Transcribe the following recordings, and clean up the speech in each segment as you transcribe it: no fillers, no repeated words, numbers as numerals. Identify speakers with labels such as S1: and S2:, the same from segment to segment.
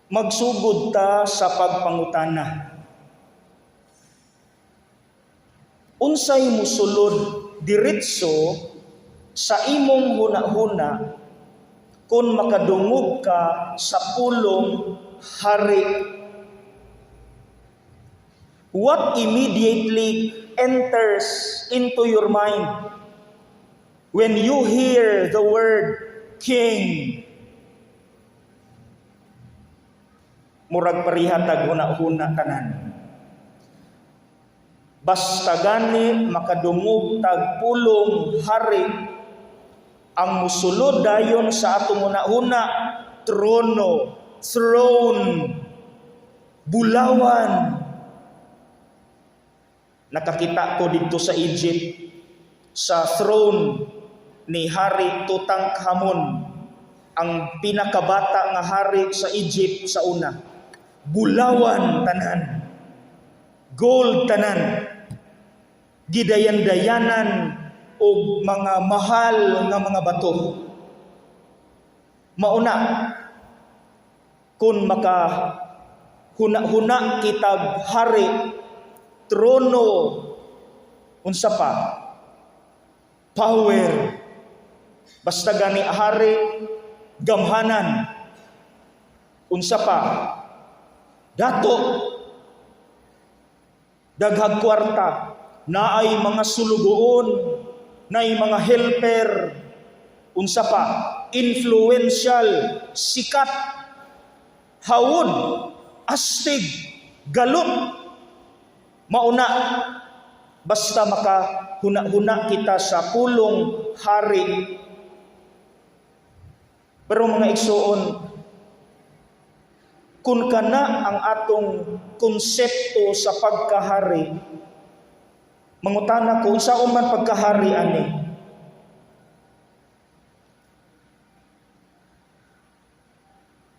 S1: magsugod ta sa pagpangutana. Unsay musulod diretso sa imong huna-huna kung makadungog ka sa pulong hari? What immediately enters into your mind when you hear the word king? Murag parihatag huna-huna tanan. Basta gani makadungog tag pulong hari, ang musulod dayon sa atong huna-huna, trono, throne, bulawan. Nakakita ko dito sa Egypt, sa throne ni Hari Tutankhamun, ang pinakabata nga hari sa Egypt sa una. Bulawan tanan, gold tanan, gidayan-dayanan o mga mahal nga mga bato. Mauna, kung maka huna-huna kitag hari, trono, unsa pa? Power. Basta gani hari, gamhanan. Unsa pa? Dato. Daghag kwarta. Naay mga sulugoon, naay mga helper. Unsa pa? Influential, sikat, hawod, astig, galot. Mauna, basta maka huna-huna kita sa pulong hari. Pero mga igsoon, kung kana ang atong konsepto sa pagkahari, mangutana ko, unsa man pagkahari ani?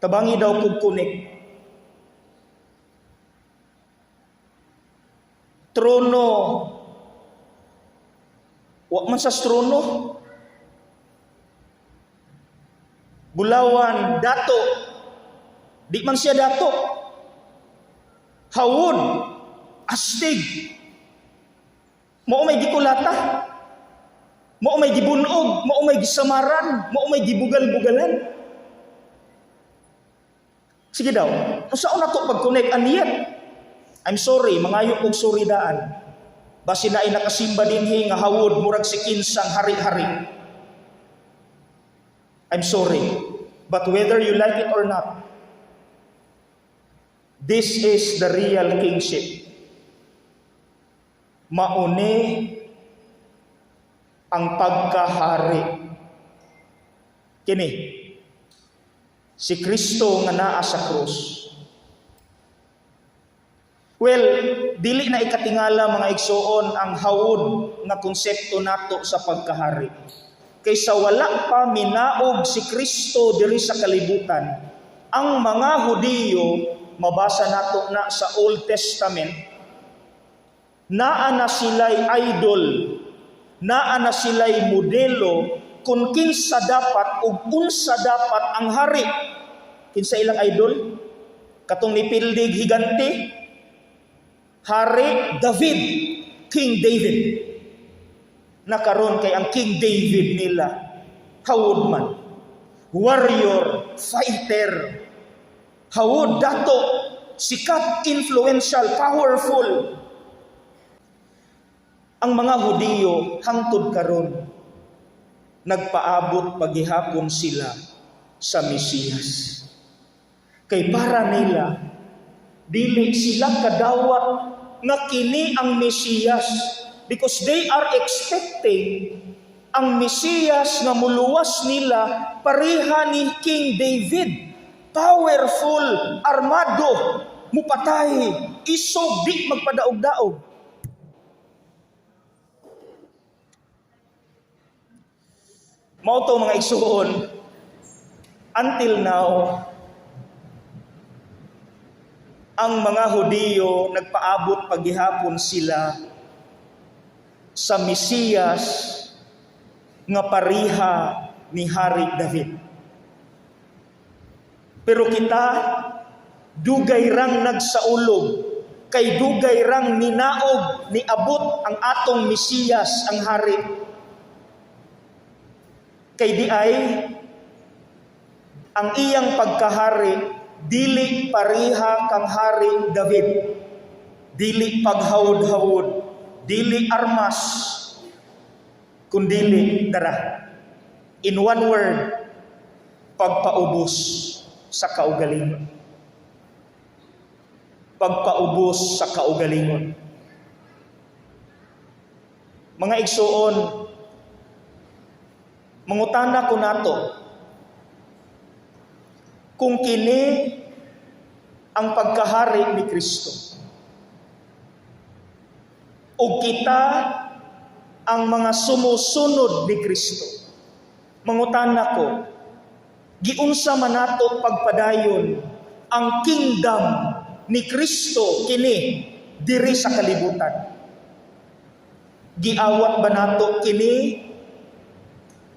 S1: Tabangi daw kog kunik. Trono. Wa man sa trono. Bulawan, dato. Di man siya dato. Hawod, astig. Mao may gikulata. Mao may gibunog, mao may gisamaran, mao may gibugal-bugalan. Sige daw, usaon nato pag-connect aniyat. I'm sorry, mangayo kong suridaan. Basi na ay nakasimba dinhi nga hawod murag si kinsang hari-hari. I'm sorry, but whether you like it or not, this is the real kingship. Mauni ang pagkahari. Kini, si Kristo nga naa sa krus. Well, dili na ikatingala mga igsoon ang hawod nga konsepto nato sa pagkahari. Kaysa wala pa minaog si Kristo diri sa kalibutan, ang mga Hudiyo, mabasa nato na sa Old Testament, naa na sila'y idol, naa na sila'y modelo kung kinsa dapat ug unsa dapat ang hari. Kinsa ilang idol? Katong nipildig higante, Hari David, King David. Nakaroon kay ang King David nila, hawod man, warrior, fighter, hawod, dato, sikat, influential, powerful. Ang mga Hudiyo hangtod karon nagpaabot paghihapon sila sa Mesiyas. Kay para nila, dili sila kadawat nga kini ang Mesiyas, because they are expecting ang Mesiyas nga muluwas nila pareha ni King David, powerful, armado, mupatay, isog, di magpadaog-daog. Mao to mga igsuon, until now, ang mga Hudiyo nagpaabot paghihapon sila sa Mesiyas nga pareha ni Hari David. Pero kita dugay rang nagsaulog, kay dugay rang ninaog, niabot ang atong Mesiyas, ang hari. Kay di ay, ang iyang pagkahari, dili pariha kang hari David. Dili paghawod-hawod, dili armas, kundili dara. In one word, pagpaubos sa kaugalingon. Pagpaubos sa kaugalingon. Mga igsuon, mangutana ko nato, kung kini ang pagkahari ni Kristo, o kita ang mga sumusunod ni Kristo, mangutana ko, giunsa man nato pagpadayon ang kingdom ni Kristo kini diri sa kalibutan? Giawat ba nato kini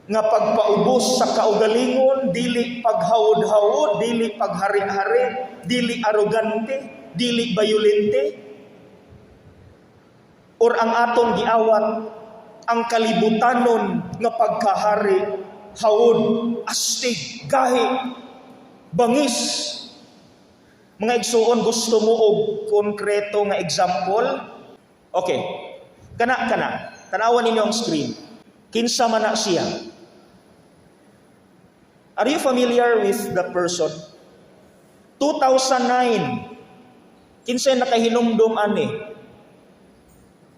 S1: nga pagpaubos sa kaugalingon, dili paghawod-hawod, dili paghari-hari, dili arogante, dili bayolente? Or ang atong giawat ang kalibutanon nga pagkahari, hawod, astig, gahi, bangis? Mga igsuon, gusto mo og konkreto nga example? Okay, kana, tanawan ninyo ang screen. Kinsa man na siya? Are you familiar with the person? 2009, kinsa nakahinumdum ani?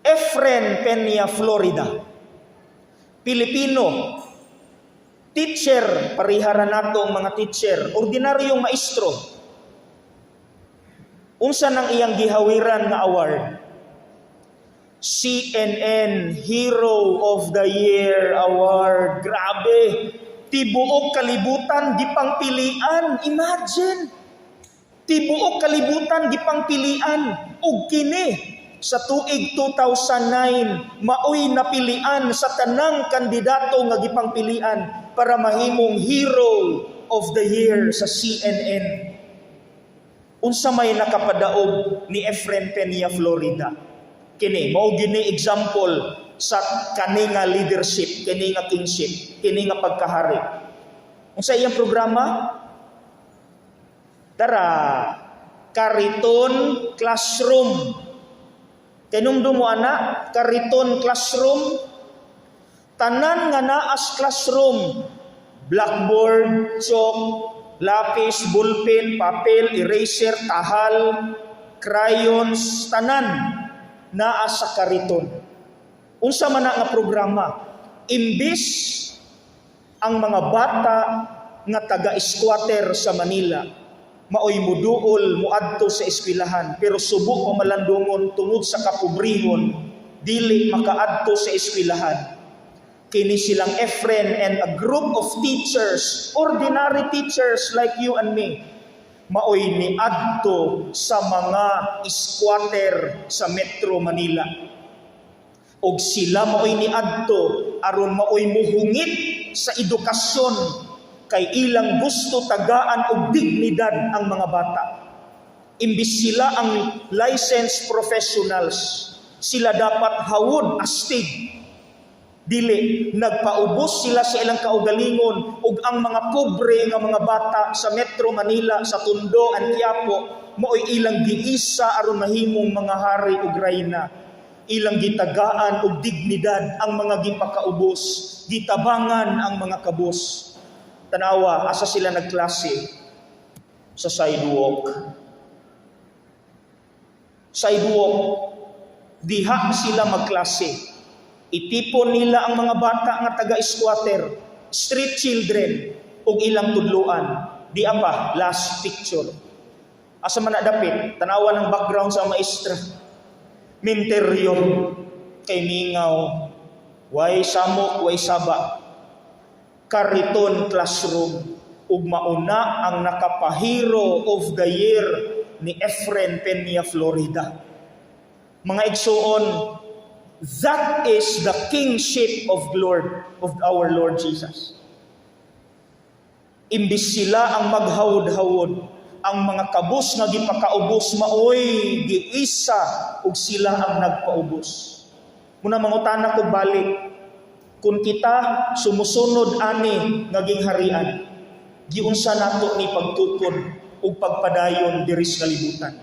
S1: Efren Peña, Florida. Pilipino. Teacher, pariharan natong mga teacher, ordinaryong maestro. Unsa nang iyang gihawiran nga award? CNN Hero of the Year Award. Grabe. Tibuok kalibutan, di pangpilian. Imagine. Tibuok kalibutan, di pangpilian. Ug kini, sa tuig 2009, maoy napilian sa tanang kandidato nga gipangpilian para mahimong Hero of the Year sa CNN. Unsa may nakapadaog ni Efren Peña, Florida? Kini, mao gini example sa kani nga leadership, kini nga kingship, kini nga pagkahari. Unsa iyang programa? Tara, Kariton Classroom. Tinumdum mo ana, Kariton Classroom. Tanan nga naas classroom, blackboard, chalk, lapis, ballpen, papel, eraser, tahal, crayons, tanan naa sa kariton. Unsa man nga programa? Imbis ang mga bata nga taga-squatter sa Manila maoy muduol muadto sa eskwelahan, pero subok o malandungon tungod sa kapobrehon dili makaadto sa eskwelahan. Kini silang Efren and a group of teachers, ordinary teachers like you and me, maoy niadto sa mga squatter sa Metro Manila. Og sila maoy niadto aron maoy muhungit sa edukasyon, kay ilang gusto tagaan og dignidad ang mga bata. Imbis sila ang licensed professionals, sila dapat hawod, astig. Dili, nagpaubos sila sa ilang kaugalingon ug ang mga pobre nga mga bata sa Metro Manila, sa Tondo and Quiapo, maoy ilang giisa aron mahimong mga hari ug reyna. Ilang gitagaan og dignidad ang mga gipakaubos, gitabangan ang mga kabos. Tanawa, asa sila nagklase? Sa sidewalk. Sidewalk, diha sila magklase. Itipon nila ang mga bata nga taga-squatter, street children, ug ilang tudluan. Di apa, last picture. Asa man nadapit, tanawa ng background sa maestra. Minteryo, kay mingaw, way samok, way saba. Kariton Classroom, ug mauna ang nakapahero of the year ni Efren Peña, Florida. Mga igsuon, that is the kingship of our Lord Jesus. Imbis sila ang maghawod-hawod, ang mga kabus nga gipakaubos maoy giisa ug sila ang nagpaubos. Muna mangutana ko balik, kung kita sumusunod ani nga gingharian, giunsa nato ni pagtukod ug pagpadayon diri sa kalibutan?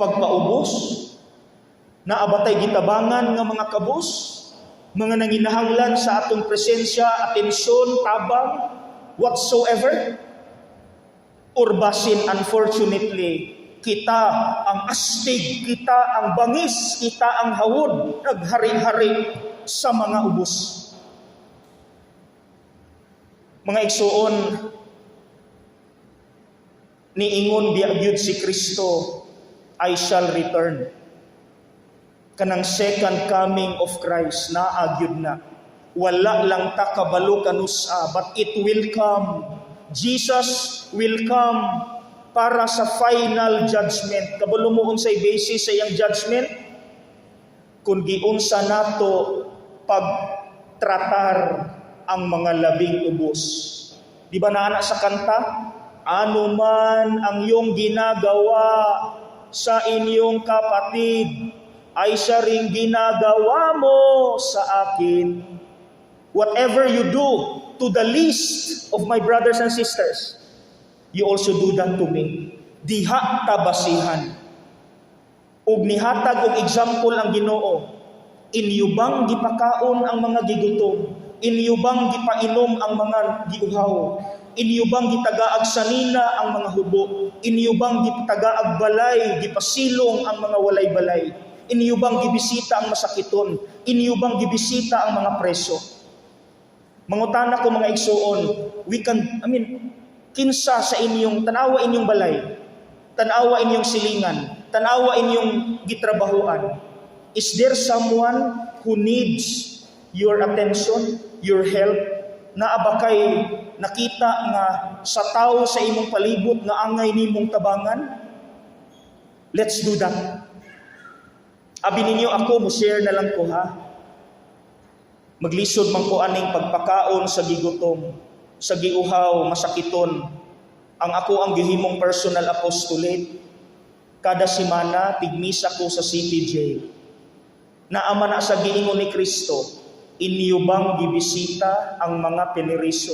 S1: Pagpaubos, naabatay gitabangan nga mga kabus, mga nanginahanglan sa atong presensya, atensyon, tabang, whatsoever? Or basin, unfortunately, kita ang astig, kita ang bangis, kita ang hawod, naghari-hari sa mga ubos. Mga igsuon, niingon biagyud si Kristo, I shall return. Kanang second coming of Christ, naagyud na. Wala lang ta kabalo kanusa, but it will come. Jesus will come para sa final judgment. Kabalo mo unsay basis sa iyang judgment? Kung giunsa nato pagtratar ang mga labing ubos. Di ba naana sa kanta? Ano man ang iyong ginagawa sa inyong kapatid, ay siya ring ginagawa mo sa akin. Whatever you do to the least of my brothers and sisters, you also do that to me. Diha tabasihan. Ug nihatag og example ang Ginoo. Inyo bang gipakaon ang mga gigutom? Inyo bang gipainom ang mga giuhaw? Inyo bang gitagaag sanina ang mga hubo? Inyo bang gitagaag balay, gipasilong ang mga walay balay? Inyo bang gibisita ang masakiton? Inyo bang gibisita ang mga preso? Mangutana ko mga igsuon, kinsa sa inyong, tanawa inyong balay, tanawa inyong silingan, tanawa inyong gitrabahuan. Is there someone who needs your attention, your help? Naabakay nakita nga sa tao sa imong palibot nga angay nimong tabangan? Let's do that. Abi ninyo ako, mo-share na lang ko ha. Maglisod man ko aning pagpakaon sa gigutom, sa giuhaw, masakiton. Ang ako ang gihimong personal apostolate. Kada semana, tigmisa ko sa city jail. Naama na sa giingon ni Kristo, inyo bang gibisita ang mga piniriso?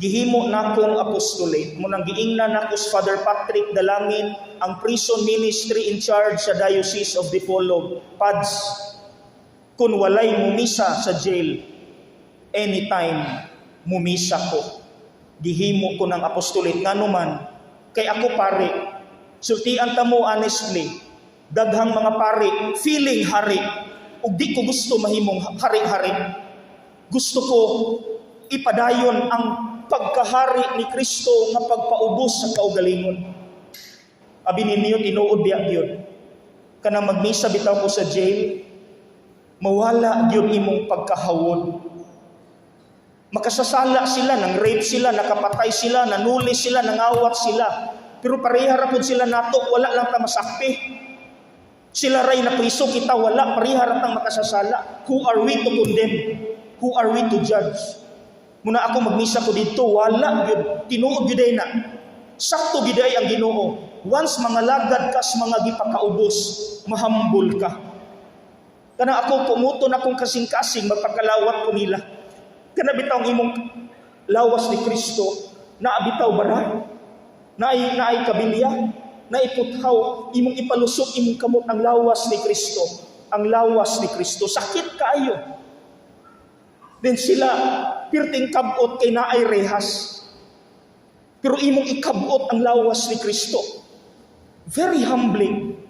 S1: Gihimo na akong apostolate. Munang giingnan ako sa Father Patrick Dalangin, ang prison ministry in charge sa Diocese of Dipolog, PADS. Kung walay mumisa sa jail, anytime mumisa ko. Gihimo ko ng apostolate. Nga naman, kay ako pare, sultian ta mo honestly, daghang mga pare, feeling hari, ug di ko gusto mahimong hari-hari. Gusto ko ipadayon ang pagkahari ni Kristo nga pagpaubos sa kaugalingon. Abi ninyo tinuod biya gyud. Kanang magmisa bitaw ko sa jail, mawala gyud imong pagkahawod. Makasasala sila, nang rape sila, nakapatay sila, nanuli sila, nangawat sila. Pero pareha ra pud sila nato, wala lang ta masakpi. Sila ray na priso, kita wala, pareha ra tang makasasala. Who are we to condemn? Who are we to judge? Muna ako magmisa ko dito, wala gyud, tinuod gyud na. Sakto gyud ang Ginoo. Once mangalagad ka sa mga gipakaubos, mahambol ka. Kana ako pumuton akong kasing-kasing, magpakalawat ko nila. Kana bitaw ang imong lawas ni Kristo, naabitaw bara, naay kabilya, naiputhaw, imong ipalusot, imong kamot ang lawas ni Kristo. Ang lawas ni Kristo, sakit kaayo. Then sila, pirting kabot kay naay rehas. Pero imong ikabot ang lawas ni Kristo. Very humbling.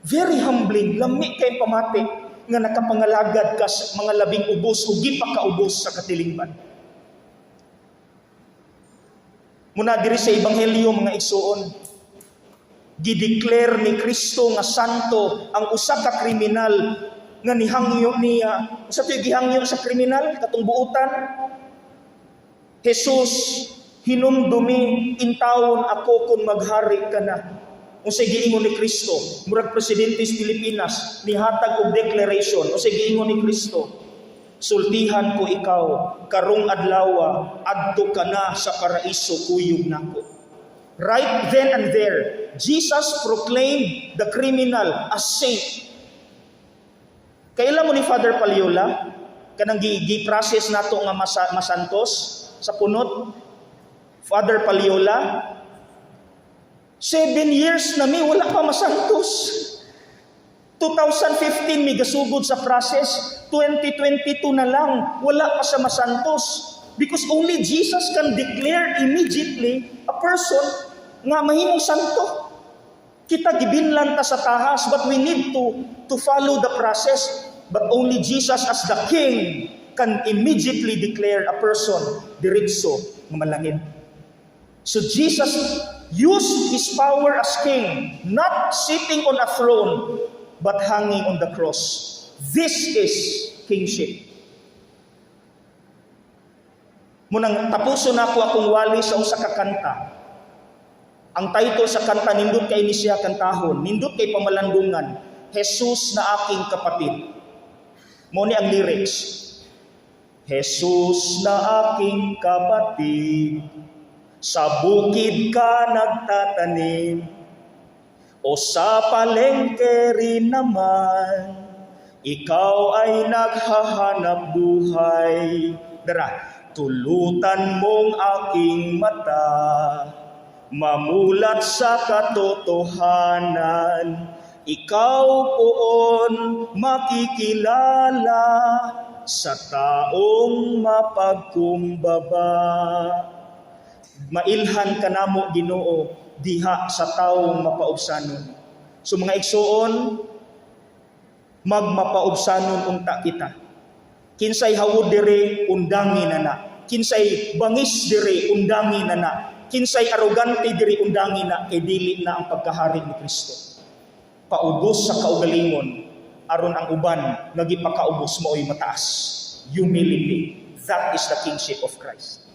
S1: Very humbling. Lami kay pamati nga nakapangalagad ka sa mga labing ubos o gipakaubos sa katilingban. Muna diri sa Ebanghelyo mga igsuon, gideclare ni Kristo nga santo ang usa ka kriminal nga nihangyo niya. Usa to'y gihangyo sa kriminal katong buutan. Jesus, hinumdumi intawon ako kung maghari ka na. Unsay giingon ni Kristo, murag presidente sa Pilipinas, nihatag og declaration. Unsay giingon ni Kristo, sultihan ko ikaw, karong adlaw adto ka na sa paraiso kuyog nako. Right then and there, Jesus proclaimed the criminal as saint. Kailan mo ni Father Paliola, kanang gi-process nato nga masantos sa punot, Father Paliola, 7 years na mi wala pa masantos. 2015 mi gasugod sa process, 2022 na lang wala pa sa masantos. Because only Jesus can declare immediately a person nga mahimong santo. Kita gibinlan ta sa tahas, but we need to follow the process. But only Jesus as the King can immediately declare a person diretso nga malangit. So Jesus used His power as King, not sitting on a throne, but hanging on the cross. This is kingship. Munang tapuso na ako akong wali sa usa ka kanta. Ang title sa kanta, nindot kay ni siya kantahon, nindot kay pamalandungan, Jesus na aking kapatid. Mo ni ang lyrics. Jesus na aking kapatid, sa bukid ka nagtatanim, o sa palengke rin naman, ikaw ay naghahanap buhay. Dara, tulutan mong aking mata, mamulat sa katotohanan, ikaw poon makikilala sa taong mapagkumbaba. Mailhan ka namo Ginoo diha sa taong mapaubsanon. So mga igsoon, magmapaubsanon unta kita. Kinsay hawod dire undangi na. Kinsay bangis dire undangi na. Kinsay arogante diri undangi na, kay dili na ang pagkahari ni Kristo. Paubos sa kaugalingon aron ang uban nga gipakaubos mao'y mataas. Humility. That is the kingship of Christ.